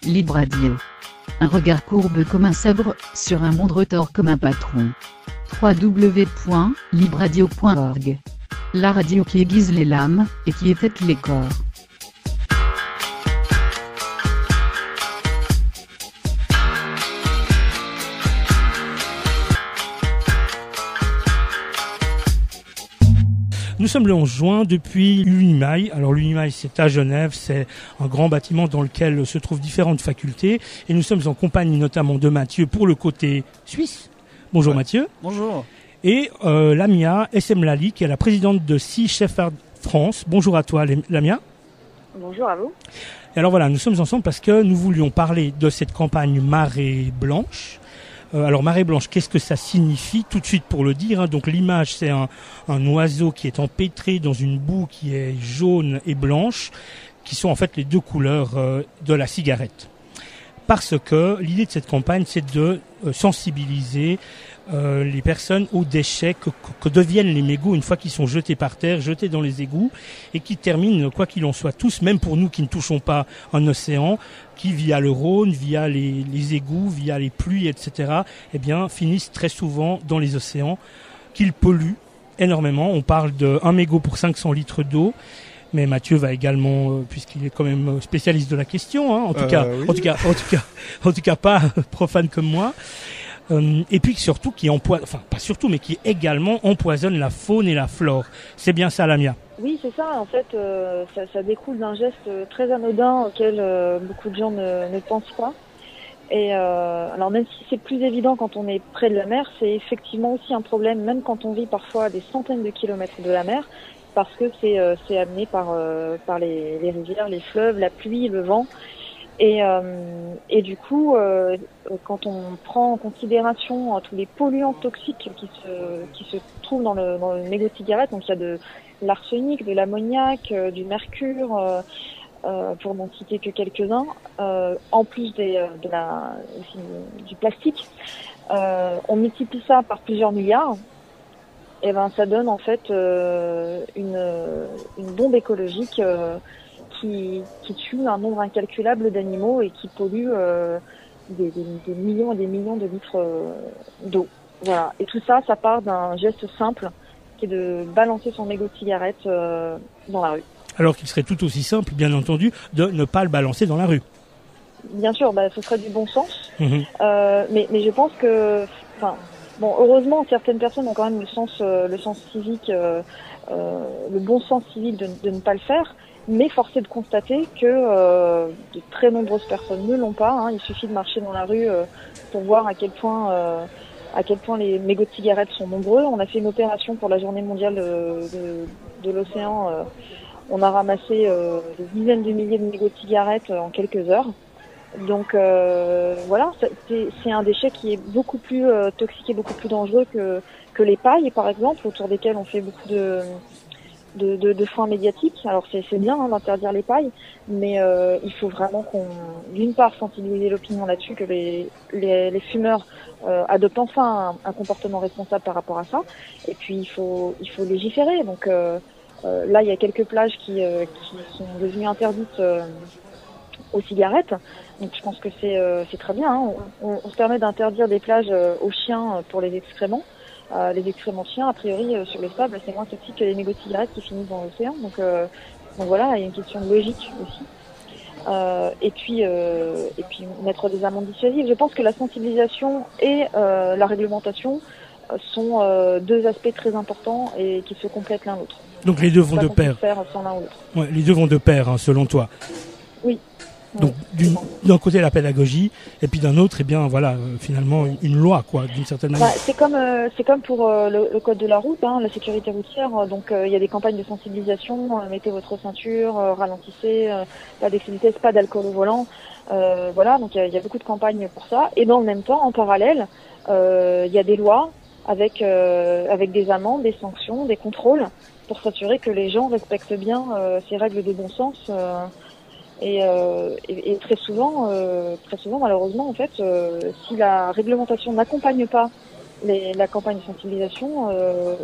Libre Radio. Un regard courbe comme un sabre, sur un monde retors comme un patron. www.libradio.org. La radio qui aiguise les lames, et qui étête les corps. Nous sommes le 11 juin depuis l'Unimail. Alors l'Unimail, c'est à Genève, c'est un grand bâtiment dans lequel se trouvent différentes facultés. Et nous sommes en compagnie notamment de Mathieu pour le côté suisse. Bonjour Mathieu. Bonjour. Et Lamia Essemlali, qui est la présidente de Sea Shepherd France. Bonjour à toi Lamia. Bonjour à vous. Et alors voilà, nous sommes ensemble parce que nous voulions parler de cette campagne Marée Blanche. Alors marée blanche, qu'est-ce que ça signifie? Tout de suite pour le dire, hein. Donc l'image, c'est un oiseau qui est empêtré dans une boue qui est jaune et blanche, qui sont en fait les deux couleurs de la cigarette. Parce que l'idée de cette campagne, c'est de sensibiliser les personnes aux déchets que deviennent les mégots une fois qu'ils sont jetés par terre, jetés dans les égouts, et qui terminent, quoi qu'il en soit, tous, même pour nous qui ne touchons pas un océan, qui via le Rhône, via les égouts, via les pluies, etc., eh bien, finissent très souvent dans les océans, qu'ils polluent énormément. On parle de 1 mégot pour 500 litres d'eau. Mais Mathieu va également, puisqu'il est quand même spécialiste de la question, hein, en tout cas pas profane comme moi. Et puis surtout qui qui également empoisonne la faune et la flore. C'est bien ça, Lamia? Oui, c'est ça. En fait, ça découle d'un geste très anodin auquel beaucoup de gens ne pensent pas. Et alors même si c'est plus évident quand on est près de la mer, c'est effectivement aussi un problème, même quand on vit parfois à des centaines de kilomètres de la mer, parce que c'est amené par les rivières, les fleuves, la pluie, le vent. Et du coup, quand on prend en considération tous les polluants toxiques qui se trouvent dans le mégot de cigarette, donc il y a de l'arsenic, de l'ammoniac, du mercure, pour n'en citer que quelques-uns, en plus aussi du plastique, on multiplie ça par plusieurs milliards. Et ben ça donne en fait une bombe écologique qui tue un nombre incalculable d'animaux et qui pollue des millions et des millions de litres d'eau. Voilà. Et tout ça, ça part d'un geste simple qui est de balancer son mégot de cigarette dans la rue. Alors qu'il serait tout aussi simple, bien entendu, de ne pas le balancer dans la rue. Bien sûr, ce serait du bon sens. Mmh. Mais je pense que, heureusement, certaines personnes ont quand même le sens civique, le bon sens civique de ne pas le faire. Mais force est de constater que de très nombreuses personnes ne l'ont pas. Hein. Il suffit de marcher dans la rue pour voir à quel point les mégots de cigarettes sont nombreux. On a fait une opération pour la journée mondiale de l'océan. On a ramassé des dizaines de milliers de mégots de cigarettes en quelques heures. Donc voilà, c'est un déchet qui est beaucoup plus toxique et beaucoup plus dangereux que les pailles, par exemple, autour desquelles on fait beaucoup de foin médiatique. Alors c'est bien d'interdire les pailles, mais il faut vraiment qu'on, d'une part, sensibiliser l'opinion là-dessus, que les fumeurs adoptent enfin un comportement responsable par rapport à ça. Et puis il faut légiférer. Donc là, il y a quelques plages qui sont devenues interdites aux cigarettes. Donc je pense que c'est très bien. Hein. On se permet d'interdire des plages aux chiens pour les excréments. Les excréments de chiens, a priori, sur le sable, c'est moins toxique que les mégots de cigarettes qui finissent dans l'océan. Donc voilà, il y a une question de logique aussi. Et puis mettre des amendes dissuasives. Je pense que la sensibilisation et la réglementation sont deux aspects très importants et qui se complètent l'un l'autre. Donc les deux vont de pair. Sans l'un ou l'autre. Ouais, les deux vont de pair, hein, selon toi. Oui. Donc d'un côté la pédagogie et puis d'un autre finalement une loi d'une certaine manière. C'est comme pour le code de la route, hein, la sécurité routière. Donc il y a des campagnes de sensibilisation, mettez votre ceinture, ralentissez, pas d'excès de vitesse, pas d'alcool au volant. Donc il y a beaucoup de campagnes pour ça. Et dans le même temps, en parallèle, il y a des lois avec des amendes, des sanctions, des contrôles pour s'assurer que les gens respectent bien ces règles de bon sens. Et très souvent malheureusement en fait, si la réglementation n'accompagne pas la campagne de sensibilisation,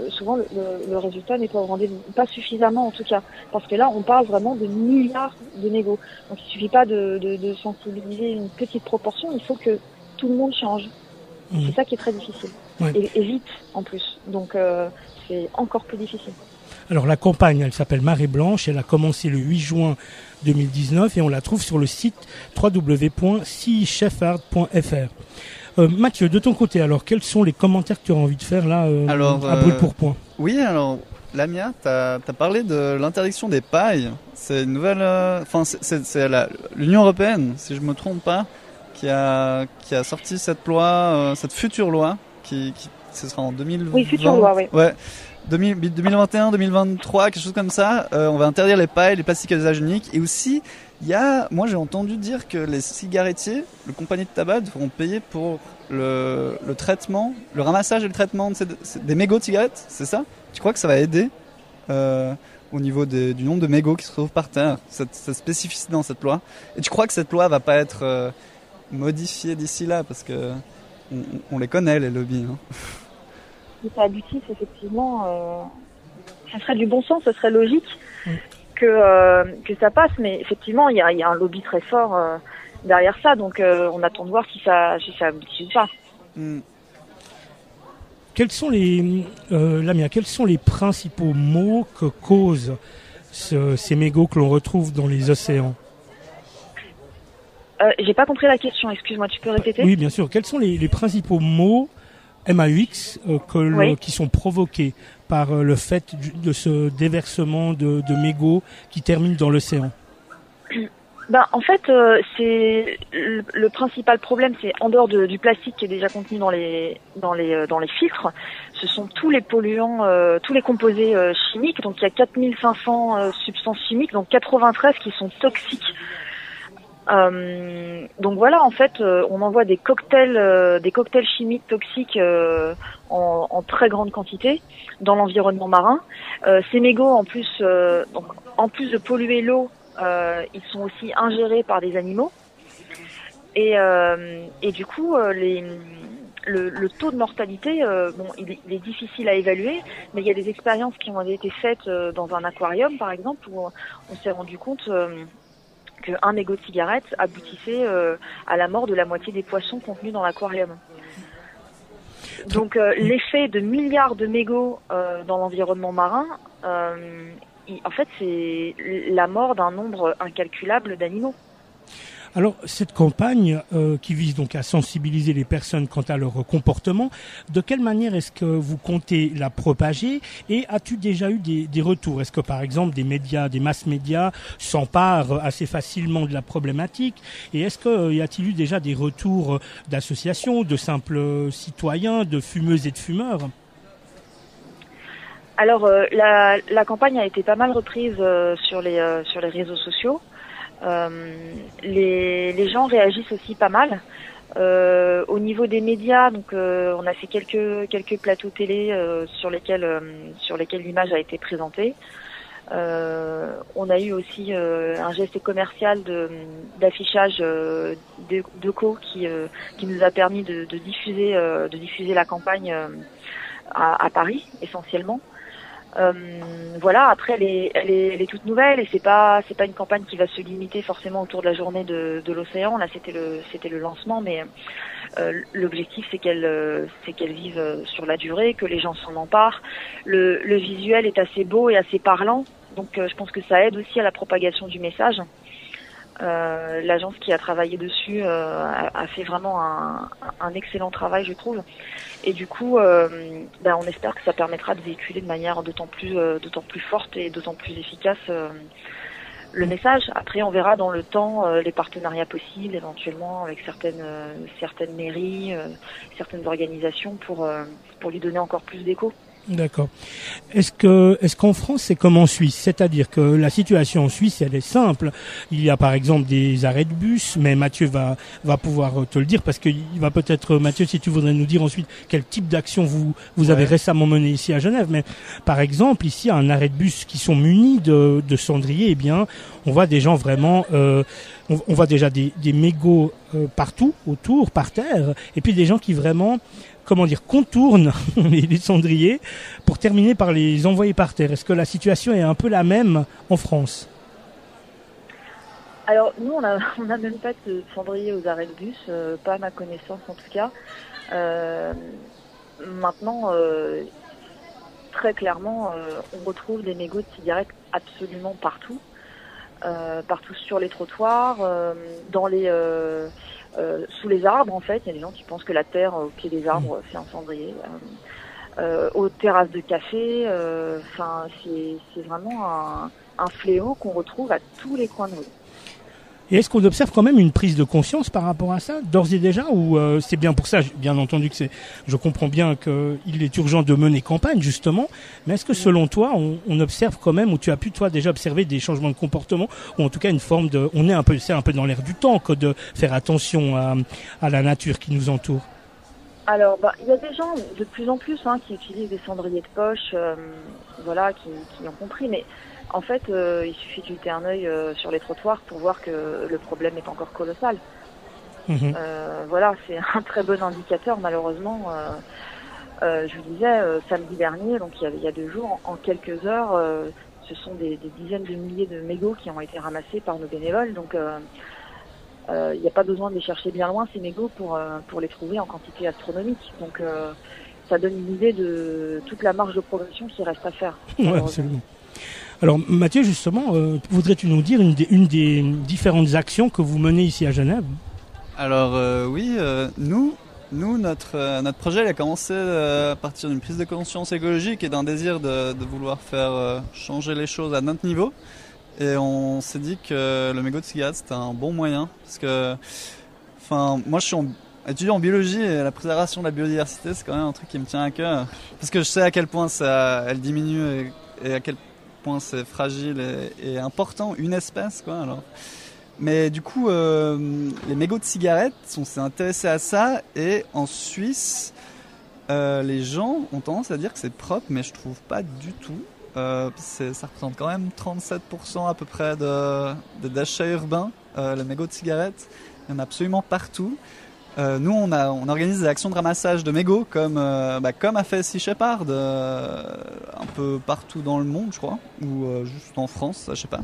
souvent le résultat n'est pas au rendez-vous, pas suffisamment en tout cas, parce que là on parle vraiment de milliards de négos. Donc il suffit pas de sensibiliser une petite proportion, il faut que tout le monde change. C'est ça qui est très difficile, et vite en plus. Donc c'est encore plus difficile. Alors la campagne, elle s'appelle Marée Blanche, elle a commencé le 8 juin 2019 et on la trouve sur le site www.seasheffard.fr. Mathieu, de ton côté, alors quels sont les commentaires que tu as envie de faire là à brûle pour point? Oui, alors Lamia, t'as parlé de l'interdiction des pailles. C'est une nouvelle, c'est l'Union européenne, si je me trompe pas, qui a sorti cette loi, cette future loi qui ce sera en 2020. Oui, future loi, oui. Ouais. 2021, 2023, quelque chose comme ça. On va interdire les pailles, les plastiques à usage unique. Et aussi, moi j'ai entendu dire que les cigarettiers, les compagnies de tabac devront payer pour le traitement, le ramassage et le traitement des mégots de cigarettes, c'est ça? Tu crois que ça va aider au niveau du nombre de mégots qui se retrouvent par terre, cette spécificité dans cette loi? Et tu crois que cette loi va pas être modifiée d'ici là? Parce que on les connaît, les lobbies. Hein. Si ça aboutisse, effectivement, ça serait du bon sens, ça serait logique que ça passe, mais effectivement, il y a un lobby très fort derrière ça, donc on attend de voir si ça aboutit ou pas. Quels sont Lamia, quels sont les principaux maux que causent ces mégots que l'on retrouve dans les océans? J'ai pas compris la question, excuse-moi, tu peux répéter? Oui, bien sûr. Quels sont les principaux maux MAUX qui sont provoqués par le fait de ce déversement de mégots qui termine dans l'océan? En fait, c'est le principal problème, c'est en dehors du plastique qui est déjà contenu dans les filtres, ce sont tous les polluants, tous les composés chimiques. Donc il y a 4500 substances chimiques, donc 93 qui sont toxiques. Donc voilà, en fait, on envoie des cocktails chimiques toxiques en très grande quantité dans l'environnement marin. Ces mégots, en plus de polluer l'eau, ils sont aussi ingérés par des animaux. Et du coup, le taux de mortalité, il est difficile à évaluer, mais il y a des expériences qui ont été faites dans un aquarium, par exemple, où on s'est rendu compte qu'un mégot de cigarette aboutissait à la mort de la moitié des poissons contenus dans l'aquarium. Donc l'effet de milliards de mégots dans l'environnement marin, en fait, c'est la mort d'un nombre incalculable d'animaux. Alors, cette campagne qui vise donc à sensibiliser les personnes quant à leur comportement, de quelle manière est-ce que vous comptez la propager et as-tu déjà eu des retours? Est-ce que, par exemple, des mass médias s'emparent assez facilement de la problématique? Et est-ce que y a-t-il eu déjà des retours d'associations, de simples citoyens, de fumeuses et de fumeurs? Alors, la campagne a été pas mal reprise sur les réseaux sociaux. Les gens réagissent aussi pas mal. Au niveau des médias, donc on a fait quelques plateaux télé sur lesquels l'image a été présentée. On a eu aussi un geste commercial d'affichage d'ECO qui nous a permis de diffuser la campagne à Paris essentiellement. Voilà, après elle est toute nouvelle et c'est pas une campagne qui va se limiter forcément autour de la journée de l'océan. Là c'était le lancement, mais l'objectif c'est qu'elle vive sur la durée, que les gens s'en emparent. Le visuel est assez beau et assez parlant, donc je pense que ça aide aussi à la propagation du message. L'agence qui a travaillé dessus a fait vraiment un excellent travail, je trouve. Et du coup, on espère que ça permettra de véhiculer de manière d'autant plus forte et d'autant plus efficace le message. Après, on verra dans le temps les partenariats possibles, éventuellement avec certaines mairies, certaines organisations pour lui donner encore plus d'écho. D'accord. Est-ce qu'en France c'est comme en Suisse? C'est-à-dire que la situation en Suisse elle est simple. Il y a par exemple des arrêts de bus, mais Mathieu va pouvoir te le dire parce qu'il va peut-être, Mathieu, si tu voudrais nous dire ensuite quel type d'action vous avez récemment mené ici à Genève. Mais par exemple ici à un arrêt de bus qui sont munis de cendriers, eh bien on voit des gens vraiment, on voit déjà des mégots partout autour, par terre, et puis des gens qui vraiment contournent les cendriers pour terminer par les envoyer par terre. Est-ce que la situation est un peu la même en France? Alors nous, on a même pas de cendrier aux arrêts de bus, pas à ma connaissance en tout cas. Maintenant, très clairement, on retrouve des mégots de cigarettes absolument partout, partout sur les trottoirs, sous les arbres en fait. Il y a des gens qui pensent que la terre au pied des arbres c'est un cendrier. Aux terrasses de café, c'est vraiment un fléau qu'on retrouve à tous les coins de rue. Et est-ce qu'on observe quand même une prise de conscience par rapport à ça, d'ores et déjà, ou c'est bien pour ça, bien entendu que je comprends bien qu'il est urgent de mener campagne, justement, mais est-ce que selon toi, on observe quand même, ou tu as pu, toi, déjà observer des changements de comportement, ou en tout cas une forme c'est un peu dans l'air du temps, que de faire attention à la nature qui nous entoure? Alors, il y a des gens de plus en plus qui utilisent des cendriers de poche, qui ont compris, mais en fait, il suffit de jeter un œil sur les trottoirs pour voir que le problème est encore colossal. C'est un très bon indicateur, malheureusement. Je vous disais, samedi dernier, donc il y a 2 jours, en quelques heures, ce sont des dizaines de milliers de mégots qui ont été ramassés par nos bénévoles. Donc, il n'y a pas besoin de les chercher bien loin, ces mégots, pour les trouver en quantité astronomique. Donc, ça donne une idée de toute la marge de progression qui reste à faire. Oui, absolument. Alors Mathieu, justement, voudrais-tu nous dire une des différentes actions que vous menez ici à Genève? Alors nous, notre projet il a commencé à partir d'une prise de conscience écologique et d'un désir de vouloir faire changer les choses à notre niveau. Et on s'est dit que le mégot de cigarette c'était un bon moyen. Parce que, moi je suis étudiant en biologie et la préservation de la biodiversité c'est quand même un truc qui me tient à cœur. Parce que je sais à quel point elle diminue et à quel point c'est fragile et important, une espèce quoi. Alors, mais du coup, les mégots de cigarettes, on s'est intéressé à ça et en Suisse, les gens ont tendance à dire que c'est propre, mais je trouve pas du tout. Ça représente quand même 37% à peu près de déchets urbains, les mégots de cigarettes. Il y en a absolument partout. Nous, on organise des actions de ramassage de mégots comme a fait Sea Shepherd un peu partout dans le monde, je crois, ou juste en France, je sais pas.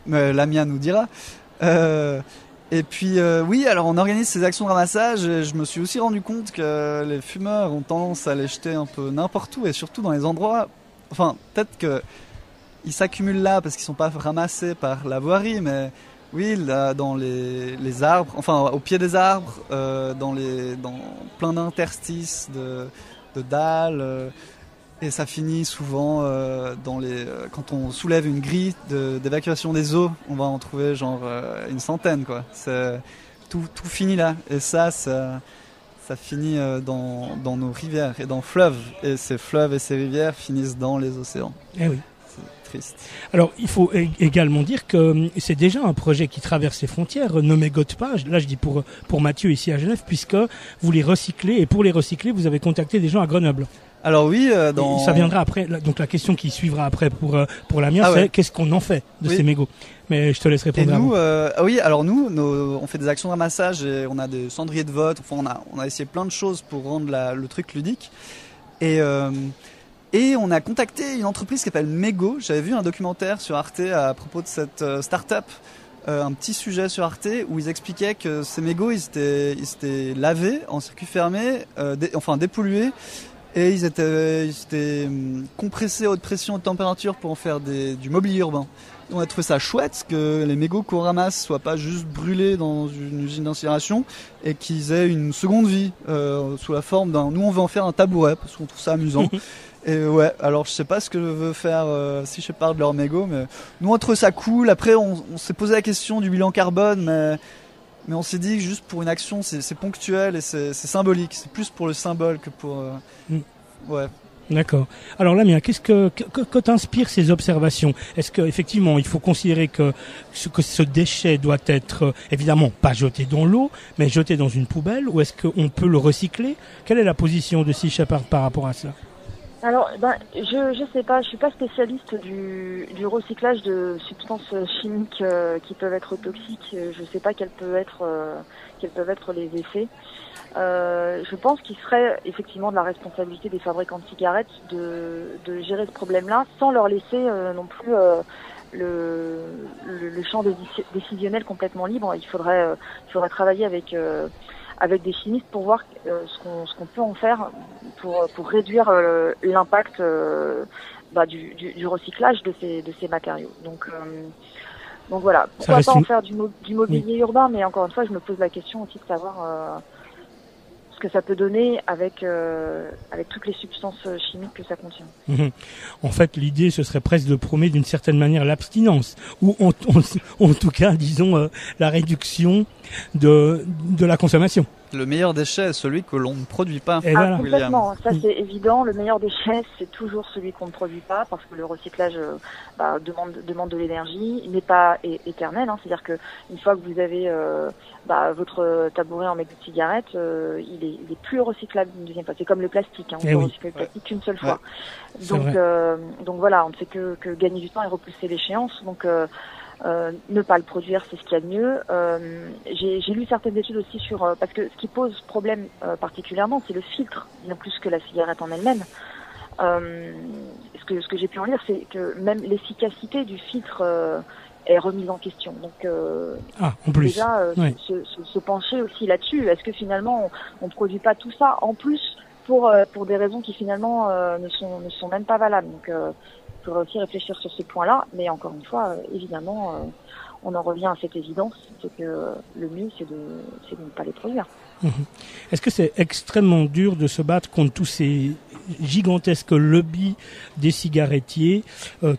Mais Lamia nous dira. Et puis alors on organise ces actions de ramassage et je me suis aussi rendu compte que les fumeurs ont tendance à les jeter un peu n'importe où et surtout dans les endroits. Enfin, peut-être que ils s'accumulent là parce qu'ils sont pas ramassés par la voirie, mais oui, là, dans les arbres, enfin au pied des arbres, dans plein d'interstices de dalles, et ça finit souvent quand on soulève une grille d'évacuation des eaux, on va en trouver genre une centaine quoi. Tout finit là, et ça finit dans nos rivières et dans fleuves, et ces fleuves et ces rivières finissent dans les océans. Eh oui. Triste. Alors, il faut également dire que c'est déjà un projet qui traverse les frontières, ne mégote pas. Là, je dis pour Mathieu ici à Genève, puisque vous les recyclez, et pour les recycler, vous avez contacté des gens à Grenoble. Alors oui, ça viendra après. Donc la question qui suivra après pour la mienne, c'est qu'est-ce qu'on en fait de ces mégots? Mais je te laisse répondre. Et nous, on fait des actions de ramassage et on a des cendriers de vote. Enfin, on a essayé plein de choses pour rendre le truc ludique. Et on a contacté une entreprise qui s'appelle Mego. J'avais vu un documentaire sur Arte à propos de cette start-up, un petit sujet sur Arte où ils expliquaient que ces mégots, ils étaient lavés en circuit fermé, dépollués, et ils étaient compressés à haute pression, haute température pour en faire du mobilier urbain. On a trouvé ça chouette que les mégots qu'on ramasse soient pas juste brûlés dans une usine d'incinération et qu'ils aient une seconde vie sous la forme d'un... Nous, on veut en faire un tabouret parce qu'on trouve ça amusant. Et alors je sais pas ce que veut faire si je parle de leur mégot, mais nous on trouve ça cool. Après on s'est posé la question du bilan carbone, mais on s'est dit que juste pour une action c'est ponctuel et c'est symbolique. C'est plus pour le symbole que pour... Ouais. D'accord. Alors Lamia, qu'est-ce que t'inspirent ces observations? Est-ce qu'effectivement il faut considérer que ce déchet doit être évidemment pas jeté dans l'eau, mais jeté dans une poubelle, ou est-ce qu'on peut le recycler? Quelle est la position de Sea Shepherd par rapport à cela? Alors, je sais pas, je suis pas spécialiste du recyclage de substances chimiques qui peuvent être toxiques. Je sais pas quels peuvent être les effets. Je pense qu'il serait effectivement de la responsabilité des fabricants de cigarettes de gérer ce problème-là sans leur laisser non plus le champ décisionnel complètement libre. Il faudrait travailler avec des chimistes pour voir ce qu'on peut en faire pour réduire l'impact du recyclage de ces matériaux. Donc voilà, pourquoi pas en faire du mobilier urbain, mais encore une fois, je me pose la question aussi de savoir ce que ça peut donner avec toutes les substances chimiques que ça contient. En fait, l'idée, ce serait presque de prôner d'une certaine manière l'abstinence, ou en tout cas, disons, la réduction de la consommation. Le meilleur déchet est celui que l'on ne produit pas. Et voilà. Complètement, ça c'est évident. Le meilleur déchet, c'est toujours celui qu'on ne produit pas, parce que le recyclage demande de l'énergie, il n'est pas éternel. C'est-à-dire que une fois que vous avez votre tabouret en mégot de cigarette, il est plus recyclable une deuxième fois. C'est comme le plastique, on peut recycler le plastique qu'une seule fois. Donc voilà, on ne fait que gagner du temps et repousser l'échéance. Donc ne pas le produire, c'est ce qu'il y a de mieux. J'ai lu certaines études aussi parce que ce qui pose problème particulièrement, c'est le filtre, bien plus que la cigarette en elle-même. Ce que j'ai pu en lire, c'est que même l'efficacité du filtre est remise en question. Donc en plus. Déjà, se pencher aussi là-dessus. Est-ce que finalement on ne produit pas tout ça en plus pour des raisons qui finalement ne sont même pas valables. Donc il faudrait aussi réfléchir sur ce point-là, mais encore une fois, évidemment, on en revient à cette évidence, c'est que le mieux, c'est de ne pas les produire. Est-ce que c'est extrêmement dur de se battre contre tous ces gigantesques lobbies des cigarettiers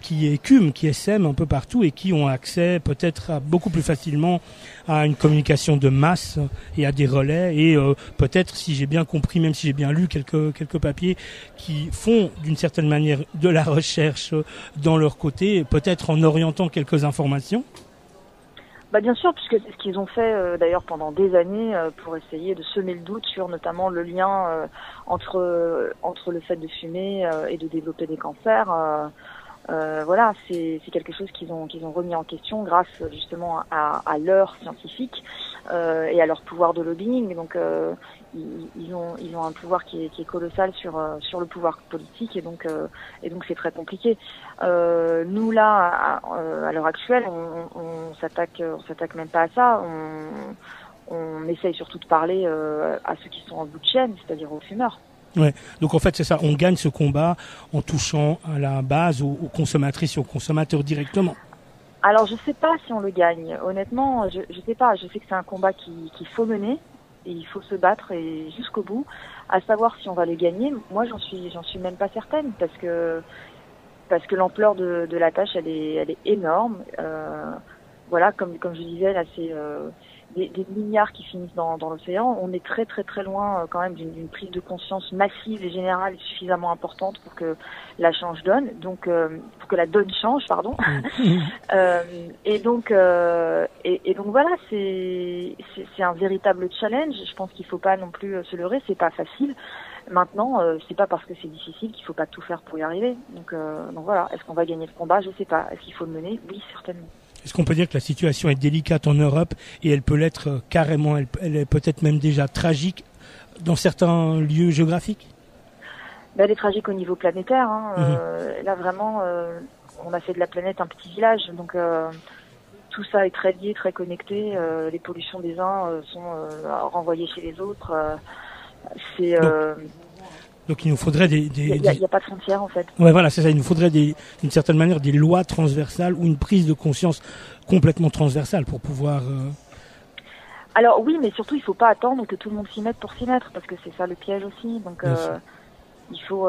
qui écument, qui essaiment un peu partout et qui ont accès peut-être beaucoup plus facilement à une communication de masse et à des relais et peut-être, si j'ai bien compris, même si j'ai bien lu quelques papiers, qui font d'une certaine manière de la recherche dans leur côté, peut-être en orientant quelques informations? Bien sûr, puisque c'est ce qu'ils ont fait d'ailleurs pendant des années pour essayer de semer le doute sur notamment le lien entre le fait de fumer et de développer des cancers. Voilà, c'est quelque chose qu'ils ont remis en question grâce justement à l'heure scientifique et à leur pouvoir de lobbying. Donc ils ont un pouvoir qui est colossal sur le pouvoir politique et donc c'est très compliqué. Nous là à l'heure actuelle on s'attaque même pas à ça. On essaye surtout de parler à ceux qui sont en bout de chaîne, c'est-à-dire aux fumeurs. Ouais. Donc en fait c'est ça, on gagne ce combat en touchant à la base aux consommatrices et aux consommateurs directement. Alors je sais pas si on le gagne. Honnêtement, je sais pas. Je sais que c'est un combat qu'il faut mener et il faut se battre et jusqu'au bout. À savoir si on va le gagner, moi j'en suis même pas certaine parce que l'ampleur de la tâche elle est énorme. Voilà, comme je disais là, c'est des milliards qui finissent dans l'océan. On est très très très loin quand même d'une prise de conscience massive et générale suffisamment importante pour que la pour que la donne change, pardon. Et donc voilà, c'est un véritable challenge. Je pense qu'il faut pas non plus se leurrer, c'est pas facile. Maintenant, c'est pas parce que c'est difficile qu'il faut pas tout faire pour y arriver. Donc voilà, est-ce qu'on va gagner le combat? Je sais pas. Est-ce qu'il faut le mener? Oui, certainement. Est-ce qu'on peut dire que la situation est délicate en Europe et elle peut l'être carrément, elle est peut-être même déjà tragique dans certains lieux géographiques? Elle est tragique au niveau planétaire. Là vraiment, on a fait de la planète un petit village, donc tout ça est très lié, très connecté. Les pollutions des uns sont renvoyées chez les autres. Donc il nous faudrait il n'y a pas de frontières en fait. Ouais, voilà, c'est ça. Il nous faudrait d'une certaine manière des lois transversales ou une prise de conscience complètement transversale pour pouvoir. Alors oui, mais surtout il faut pas attendre que tout le monde s'y mette pour s'y mettre, parce que c'est ça le piège aussi. Donc il faut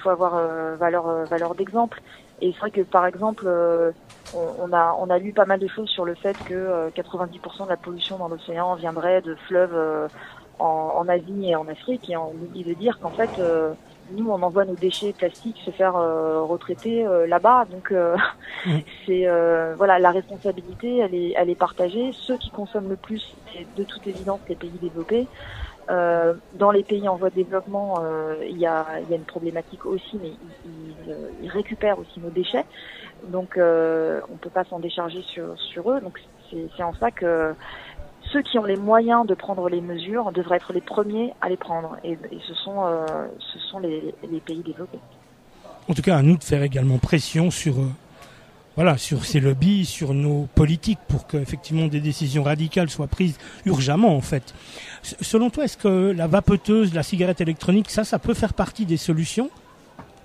avoir valeur d'exemple. Et c'est vrai que par exemple, on a lu pas mal de choses sur le fait que 90% de la pollution dans l'océan viendrait de fleuves en Asie et en Afrique, et on oublie de dire qu'en fait nous on envoie nos déchets plastiques se faire retraiter là-bas, donc c'est voilà, la responsabilité elle est partagée. Ceux qui consomment le plus, c'est de toute évidence les pays développés. Dans les pays en voie de développement, il y a une problématique aussi, mais ils récupèrent aussi nos déchets. Donc, on peut pas s'en décharger sur eux. Donc, c'est en ça que ceux qui ont les moyens de prendre les mesures devraient être les premiers à les prendre. Et ce sont les pays développés. En tout cas, à nous de faire également pression sur sur ces lobbies, sur nos politiques, pour qu'effectivement des décisions radicales soient prises urgemment, en fait. Selon toi, est-ce que la vapoteuse, la cigarette électronique, ça peut faire partie des solutions?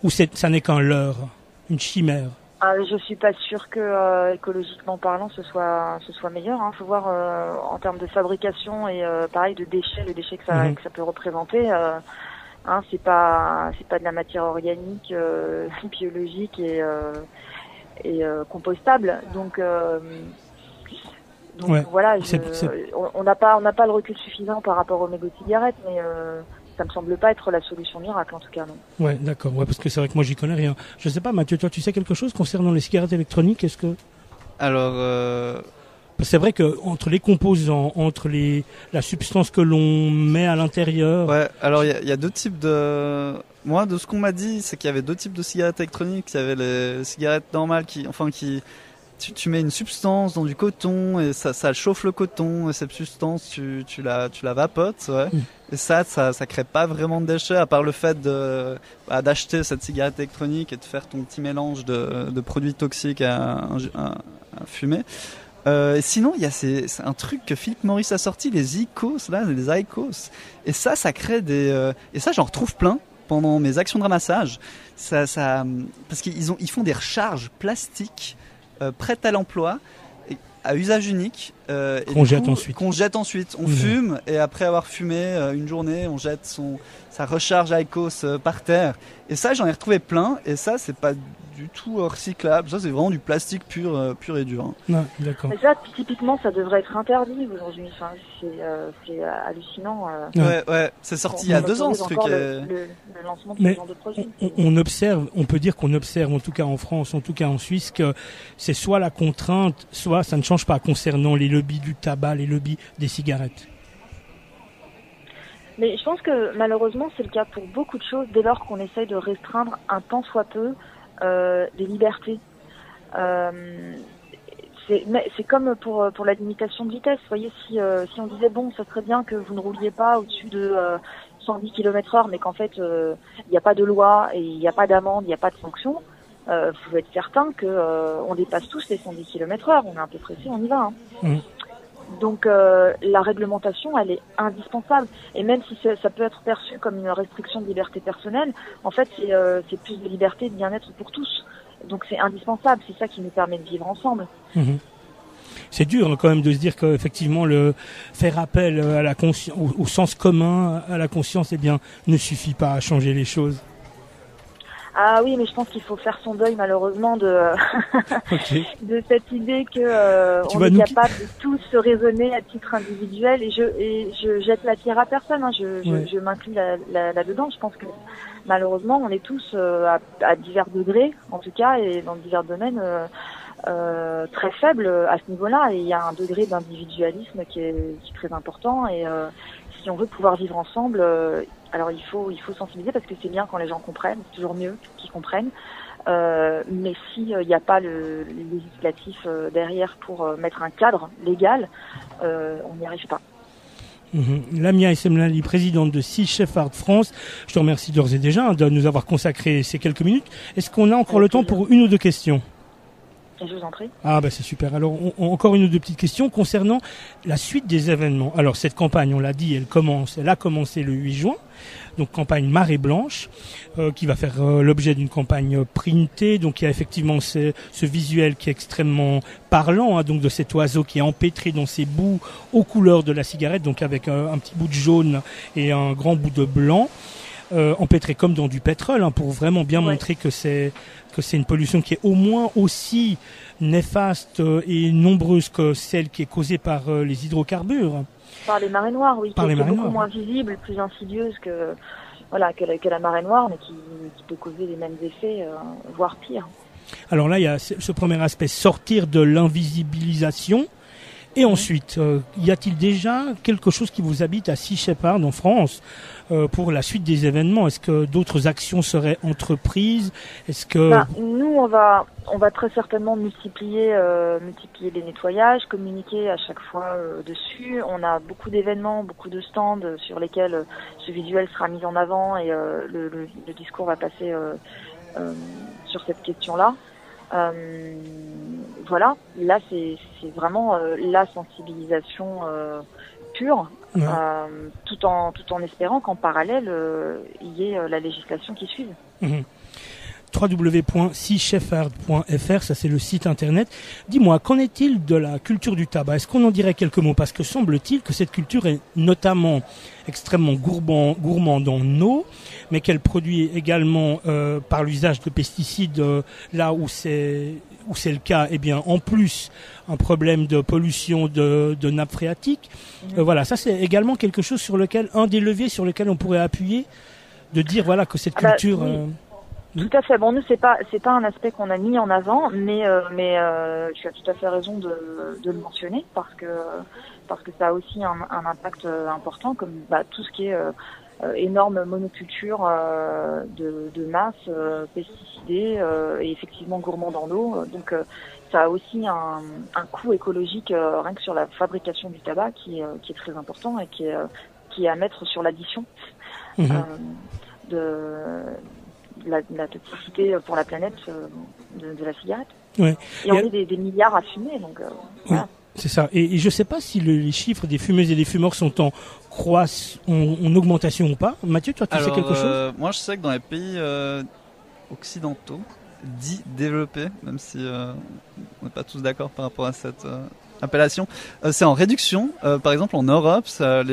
Ou ça n'est qu'un leurre, une chimère? Je suis pas sûre que écologiquement parlant ce soit meilleur. Faut voir en termes de fabrication et pareil de déchets, le déchet que ça peut représenter. C'est pas de la matière organique, biologique et compostable. Donc voilà, on n'a pas le recul suffisant par rapport aux mégots de cigarettes, mais ça me semble pas être la solution miracle, en tout cas, non. Ouais, d'accord. Ouais, parce que c'est vrai que moi, j'y connais rien. Je sais pas, Mathieu, toi, tu sais quelque chose concernant les cigarettes électroniques? Est-ce que... Alors, c'est vrai que entre les composants, entre la substance que l'on met à l'intérieur. Ouais. Alors, il y a deux types de. Moi, de ce qu'on m'a dit, c'est qu'il y avait deux types de cigarettes électroniques. Il y avait les cigarettes normales tu mets une substance dans du coton et ça chauffe le coton et cette substance tu la vapotes, ouais. Et ça crée pas vraiment de déchets à part le fait d'acheter cette cigarette électronique et de faire ton petit mélange de produits toxiques à fumer. Et sinon c'est un truc que Philip Morris a sorti, les IQOS là, les IQOS, et ça crée et ça j'en retrouve plein pendant mes actions de ramassage. Parce qu'ils font des recharges plastiques prête à l'emploi, à usage unique, qu'on jette ensuite. On fume et après avoir fumé une journée, on jette sa recharge IQOS par terre. Et ça, j'en ai retrouvé plein. Et ça, c'est pas du tout recyclable. Ça, c'est vraiment du plastique pur et dur. Hein. Non, d'accord. Mais ça, typiquement, ça devrait être interdit aujourd'hui. Enfin, c'est hallucinant. Ouais, c'est sorti il y a 2 ans ce truc. Le lancement de ce genre de produit. On peut dire qu'on observe, en tout cas en France, en tout cas en Suisse, que c'est soit la contrainte, soit ça ne change pas concernant les lobbies du tabac, les lobbies des cigarettes. Mais je pense que malheureusement, c'est le cas pour beaucoup de choses dès lors qu'on essaye de restreindre un tant soit peu les libertés. C'est comme pour la limitation de vitesse. Vous voyez, si on disait bon, ça serait bien que vous ne rouliez pas au-dessus de 110 km/h, mais qu'en fait il n'y a pas de loi et il n'y a pas d'amende, il n'y a pas de sanction, vous pouvez être certain que on dépasse tous les 110 km/h. On est un peu pressé, on y va. Donc la réglementation, elle est indispensable. Et même si ça peut être perçu comme une restriction de liberté personnelle, en fait c'est plus de liberté et de bien-être pour tous. Donc c'est indispensable, c'est ça qui nous permet de vivre ensemble. C'est dur quand même de se dire qu'effectivement le faire appel à la conscience, au sens commun, à la conscience, ne suffit pas à changer les choses. Ah oui, mais je pense qu'il faut faire son deuil malheureusement de cette idée que on est capable de tous se raisonner à titre individuel, et je jette la pierre à personne, hein, je m'inclus là-dedans. Je pense que malheureusement on est tous à divers degrés, en tout cas, et dans divers domaines très faibles à ce niveau-là, et il y a un degré d'individualisme qui est très important, et si on veut pouvoir vivre ensemble, alors il faut sensibiliser, parce que c'est bien quand les gens comprennent, c'est toujours mieux qu'ils comprennent, mais s'il n'y a pas le législatif derrière pour mettre un cadre légal, on n'y arrive pas. Lamia Essemlali, présidente de Sea Shepherd France, je te remercie d'ores et déjà de nous avoir consacré ces quelques minutes. Est-ce qu'on a encore le temps pour une ou deux questions ? Je vous en prie. Ah c'est super. Alors encore une ou deux petites questions concernant la suite des événements. Alors cette campagne, on l'a dit, elle a commencé le 8 juin. Donc campagne Marée Blanche, qui va faire l'objet d'une campagne printée. Donc il y a effectivement ce visuel qui est extrêmement parlant, hein, donc de cet oiseau qui est empêtré dans ses bouts aux couleurs de la cigarette, donc avec un petit bout de jaune et un grand bout de blanc. Empêtré comme dans du pétrole, hein, pour vraiment bien montrer que c'est une pollution qui est au moins aussi néfaste et nombreuse que celle qui est causée par les hydrocarbures. Par les marées noires, oui, qui est beaucoup moins visible, plus insidieuse que la marée noire, mais qui peut causer les mêmes effets, voire pire. Alors là, il y a ce premier aspect, sortir de l'invisibilisation. Et ensuite, y a-t-il déjà quelque chose qui vous habite à Sea Shepherd en France pour la suite des événements? Est-ce que d'autres actions seraient entreprises? Est-ce que nous, on va très certainement multiplier les nettoyages, communiquer à chaque fois dessus. On a beaucoup d'événements, beaucoup de stands sur lesquels ce visuel sera mis en avant et le discours va passer sur cette question-là. Voilà, là c'est vraiment la sensibilisation pure, Ouais. tout en espérant qu'en parallèle il y ait la législation qui suive. www.seashepherd.fr, ça c'est le site internet. Dis-moi, qu'en est-il de la culture du tabac? Est-ce qu'on en dirait quelques mots? Parce que semble-t-il que cette culture est notamment extrêmement gourmande en eau, mais qu'elle produit également par l'usage de pesticides là où c'est le cas, eh bien en plus un problème de pollution de nappe phréatique. Voilà, ça c'est également quelque chose sur lequel, un des leviers sur lequel on pourrait appuyer, de dire voilà que cette culture... Tout à fait. Bon, nous c'est pas un aspect qu'on a mis en avant, mais tu as tout à fait raison de le mentionner parce que ça a aussi un impact important, comme tout ce qui est énorme monoculture de masse pesticidée et effectivement gourmande en eau. Donc ça a aussi un coût écologique rien que sur la fabrication du tabac qui est très important et qui est à mettre sur l'addition de la toxicité pour la planète de la cigarette. Ouais. Et on est des milliards à fumer, donc voilà. C'est ça. Et je ne sais pas si les chiffres des fumeuses et des fumeurs sont en augmentation ou pas. Mathieu, toi, tu sais quelque chose? Moi, je sais que dans les pays occidentaux, dits développés, même si on n'est pas tous d'accord par rapport à cette appellation, c'est en réduction. Par exemple, en Europe, ça, à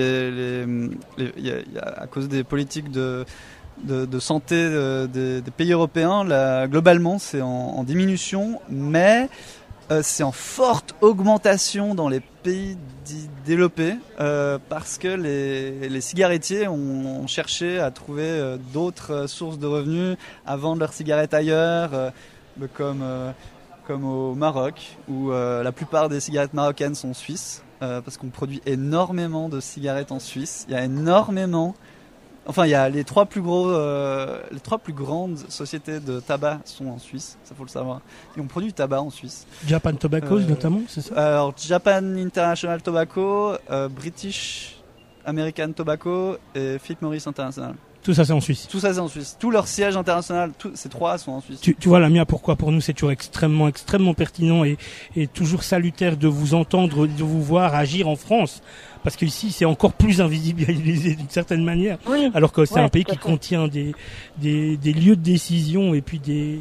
cause des politiques de santé des pays européens, globalement c'est en diminution, mais c'est en forte augmentation dans les pays dits développés parce que les cigarettiers ont cherché à trouver d'autres sources de revenus, à vendre leurs cigarettes ailleurs, comme au Maroc, où la plupart des cigarettes marocaines sont suisses, parce qu'on produit énormément de cigarettes en Suisse. Il y a énormément... Enfin, il y a les trois plus grandes sociétés de tabac sont en Suisse, ça faut le savoir. Et on produit du tabac en Suisse. Japan Tobacco notamment, c'est ça? Alors Japan International Tobacco, British American Tobacco et Philip Morris International. Tout ça c'est en Suisse. Tout ça c'est en Suisse. Tous leurs sièges internationaux, ces trois sont en Suisse. Tu vois Lamia, pourquoi pour nous c'est toujours extrêmement pertinent et toujours salutaire de vous entendre, de vous voir agir en France. Parce qu'ici, c'est encore plus invisibilisé d'une certaine manière. Oui. Alors que c'est un pays qui contient des lieux de décision et puis des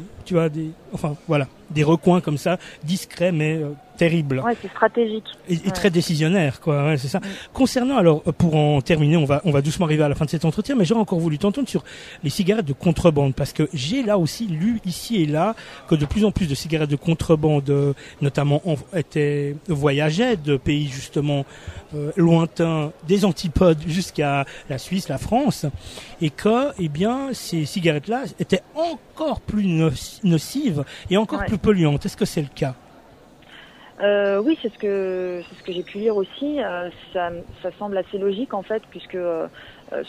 recoins comme ça, discrets mais terribles. Ouais, c'est stratégique. Et très décisionnaire, quoi. Ouais, c'est ça. Concernant, alors, pour en terminer, on va doucement arriver à la fin de cet entretien, mais j'aurais encore voulu t'entendre sur les cigarettes de contrebande, parce que j'ai là aussi lu ici et là que de plus en plus de cigarettes de contrebande, notamment voyageaient de pays justement lointains, des antipodes jusqu'à la Suisse, la France, et que, eh bien, ces cigarettes-là étaient encore plus nocives et encore plus polluantes. Est-ce que c'est le cas? Oui, c'est ce que j'ai pu lire aussi. Ça semble assez logique en fait, puisque ce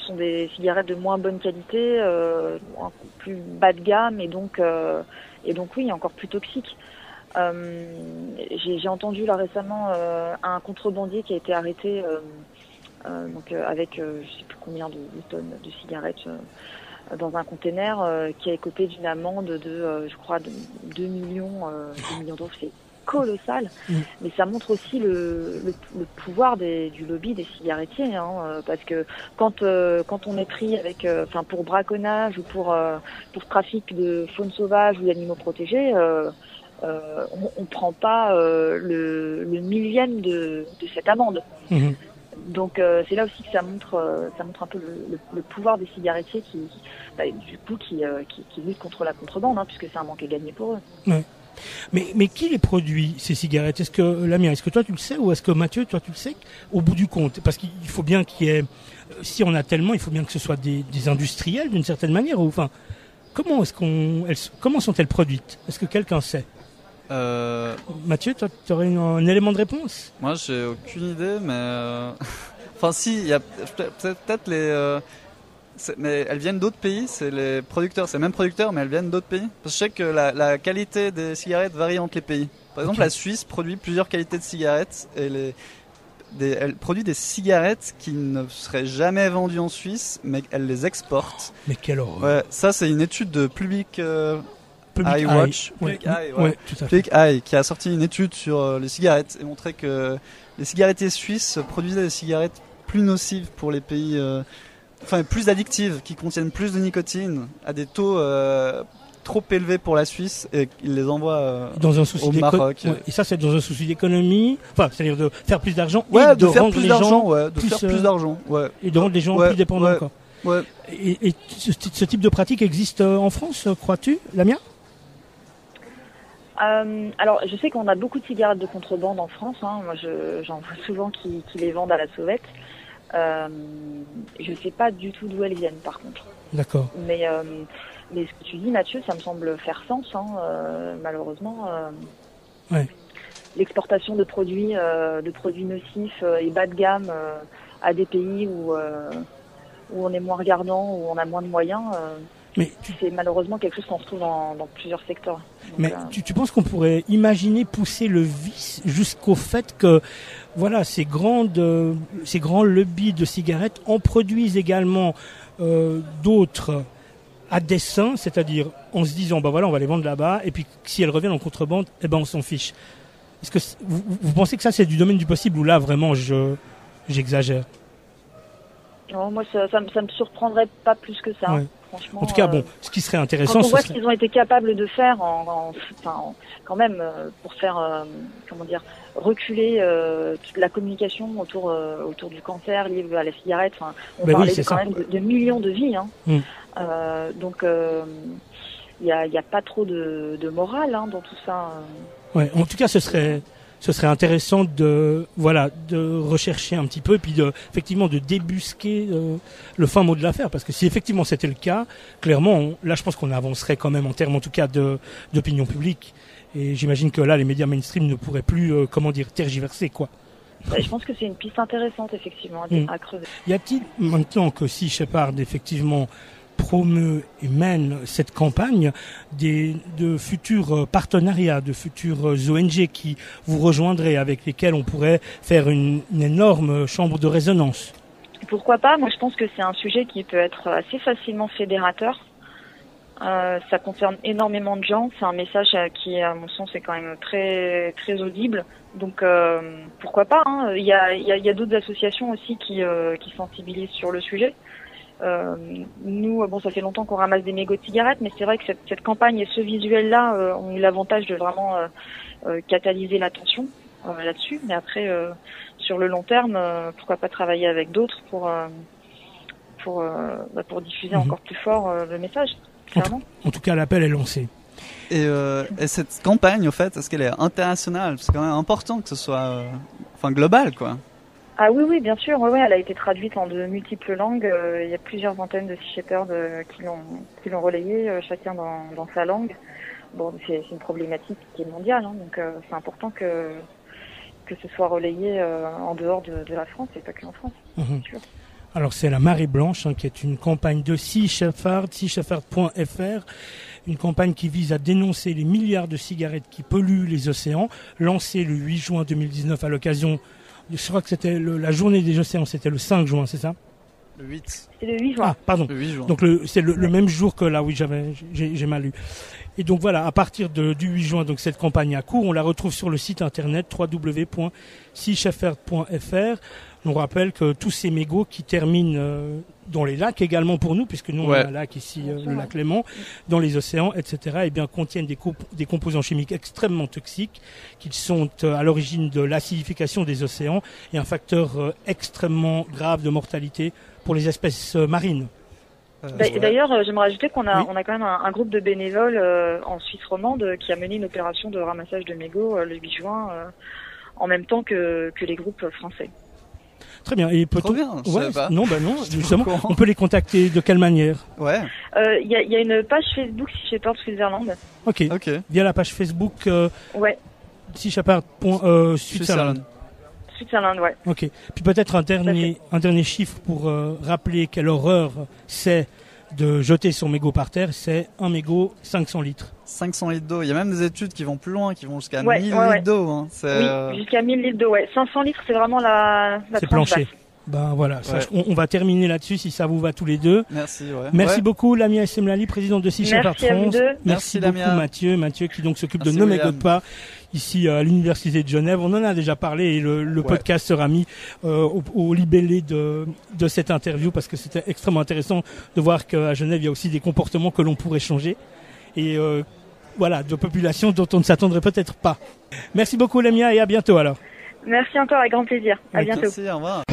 sont des cigarettes de moins bonne qualité, plus bas de gamme, et donc oui, encore plus toxiques. J'ai entendu là récemment un contrebandier qui a été arrêté avec je sais plus combien de tonnes de cigarettes dans un container, qui a écopé d'une amende de je crois de 2 millions d'euros. C'est colossal, mais ça montre aussi le pouvoir du lobby des cigarettiers, parce que quand on est pris avec, pour braconnage ou pour trafic de faune sauvage ou d'animaux protégés, on prend pas le millième de cette amende. Donc c'est là aussi que ça montre un peu le pouvoir des cigarettiers qui luttent contre la contrebande, puisque c'est un manque à gagner pour eux. Ouais. Mais qui les produit, ces cigarettes? Est-ce que Lamia, est-ce que toi tu le sais, ou est-ce que Mathieu, toi tu le sais au bout du compte? Parce qu'il faut bien qu'il y ait, si on a tellement, il faut bien que ce soit des industriels d'une certaine manière, ou enfin, comment sont-elles produites? Est-ce que quelqu'un sait? Mathieu, toi, tu aurais un élément de réponse? Moi, j'ai aucune idée, mais enfin, si, il y a peut-être mais elles viennent d'autres pays. C'est les producteurs, c'est les mêmes producteurs, mais elles viennent d'autres pays. Parce que je sais que la qualité des cigarettes varie entre les pays. Par exemple, la Suisse produit plusieurs qualités de cigarettes et elle produit des cigarettes qui ne seraient jamais vendues en Suisse, mais elle les exporte. Mais quelle horreur. Ouais, ça c'est une étude de Public Eye Watch, Public Eye, tout à fait. Public Eye, qui a sorti une étude sur les cigarettes et montrait que les cigarettiers suisses produisaient des cigarettes plus nocives pour les pays, enfin plus addictives, qui contiennent plus de nicotine, à des taux trop élevés pour la Suisse, et ils les envoient dans un souci au Maroc. Et ça, c'est dans un souci d'économie, enfin, c'est-à-dire de faire plus d'argent Ouais, et de faire rendre plus les d'argent, gens de faire plus d'argent, ouais. Et de rendre les gens Ouais, plus dépendants ouais. encore. Ouais. Et ce type de pratique existe en France, crois-tu, Lamia? Alors, je sais qu'on a beaucoup de cigarettes de contrebande en France. Hein. Moi, j'en vois souvent qui les vendent à la sauvette. Je sais pas du tout d'où elles viennent, par contre. D'accord. Mais ce que tu dis, Mathieu, ça me semble faire sens. Hein. Malheureusement, Ouais. l'exportation de produits nocifs et bas de gamme à des pays où on est moins regardant, où on a moins de moyens. Mais c'est malheureusement quelque chose qu'on retrouve dans plusieurs secteurs. Donc, mais tu penses qu'on pourrait imaginer pousser le vice jusqu'au fait que voilà, ces grands lobbies de cigarettes en produisent également d'autres à dessein, c'est-à-dire en se disant bah voilà, on va les vendre là-bas et puis si elles reviennent en contrebande, eh ben on s'en fiche. Est-ce que vous pensez que ça c'est du domaine du possible ou là vraiment j'exagère? Non, moi ça me surprendrait pas plus que ça. Ouais. Franchement, en tout cas, bon, ce qui serait intéressant, quand on voit ce qu'ils ont été capables de faire, quand même, pour faire, reculer toute la communication autour du cancer lié à la cigarette. Enfin, on parlait quand même de millions de vies. Hein. Donc, il y a pas trop de morale dans tout ça. Ouais, en tout cas, ce serait intéressant de rechercher un petit peu et puis effectivement de débusquer le fin mot de l'affaire, parce que si effectivement c'était le cas, clairement là je pense qu'on avancerait quand même en termes en tout cas d'opinion publique, et j'imagine que là les médias mainstream ne pourraient plus tergiverser quoi. Je pense que c'est une piste intéressante effectivement à creuser. Y a-t-il maintenant que Sea Shepherd effectivement promeut et mène cette campagne de futurs partenariats, de futures ONG qui vous rejoindraient, avec lesquels on pourrait faire une énorme chambre de résonance? Pourquoi pas? Moi, je pense que c'est un sujet qui peut être assez facilement fédérateur. Ça concerne énormément de gens. C'est un message qui, à mon sens, est quand même très très audible. Donc, pourquoi pas, hein. Il y a d'autres associations aussi qui sensibilisent sur le sujet. Nous, ça fait longtemps qu'on ramasse des mégots de cigarettes, mais c'est vrai que cette campagne et ce visuel-là ont eu l'avantage de vraiment catalyser l'attention là-dessus. Mais après, sur le long terme, pourquoi pas travailler avec d'autres pour diffuser encore plus fort le message, clairement. En tout cas, l'appel est lancé. Et cette campagne, au fait, est-ce qu'elle est internationale? C'est quand même important que ce soit global, quoi. Ah oui, bien sûr. Ouais, elle a été traduite en de multiples langues. Il y a plusieurs antennes de Sea Shepherd qui l'ont relayée, chacun dans sa langue. Bon, c'est une problématique qui est mondiale, hein, donc c'est important que ce soit relayé en dehors de la France et pas qu'en France. Bien sûr. Alors c'est la Marée Blanche qui est une campagne de Sea Shepherd, seashepherd.fr, une campagne qui vise à dénoncer les milliards de cigarettes qui polluent les océans, lancée le 8 juin 2019 à l'occasion. Je crois que c'était la journée des océans, c'était le 5 juin, c'est ça? Le 8. C'est le 8 juin. Ah, pardon. Le 8 juin. Donc c'est le même jour que là, oui, j'ai mal lu. Et donc voilà, à partir du 8 juin, donc cette campagne a cours, on la retrouve sur le site internet www.seashepherd.fr. On rappelle que tous ces mégots qui terminent dans les lacs également pour nous, puisque nous on a un lac ici, le lac Léman, dans les océans, etc., eh bien contiennent des composants chimiques extrêmement toxiques qui sont à l'origine de l'acidification des océans et un facteur extrêmement grave de mortalité pour les espèces marines. D'ailleurs, j'aimerais ajouter qu'on a quand même un groupe de bénévoles en Suisse romande qui a mené une opération de ramassage de mégots le 8 juin en même temps que les groupes français. Très bien. Et Trop bien, je savais pas. Non, non. Justement, Courant. on peut les contacter de quelle manière? Ouais, Il y a une page Facebook Sea Shepherd Switzerland. Ok. ok. Via la page Facebook Ouais, Switzerland. Switzerland, ouais. Ok. Puis peut-être un dernier chiffre pour rappeler quelle horreur c'est de jeter son mégot par terre. C'est un mégot 500 litres. 500 litres d'eau. Il y a même des études qui vont plus loin, qui vont jusqu'à Ouais, 1000 ouais, litres d'eau. Hein. Oui, jusqu'à 1000 litres d'eau, ouais. 500 litres, c'est vraiment la C'est tranche plancher. basse. Ben voilà, ça, Ouais. on va terminer là-dessus si ça vous va tous les deux. Merci, ouais. Merci Ouais. beaucoup Lamia Essemlali, présidente de Sea Shepherd Merci à vous France. deux. Merci, beaucoup Lamia. Mathieu qui donc s'occupe de Merci, Ne William. mégote pas ici à l'université de Genève. On en a déjà parlé et le Ouais. podcast sera mis au libellé de cette interview parce que c'était extrêmement intéressant de voir qu'à Genève il y a aussi des comportements que l'on pourrait changer et voilà, de populations dont on ne s'attendrait peut-être pas. Merci beaucoup Lamia et à bientôt alors. Merci encore, avec grand plaisir. À Oui, bientôt. Merci, au revoir.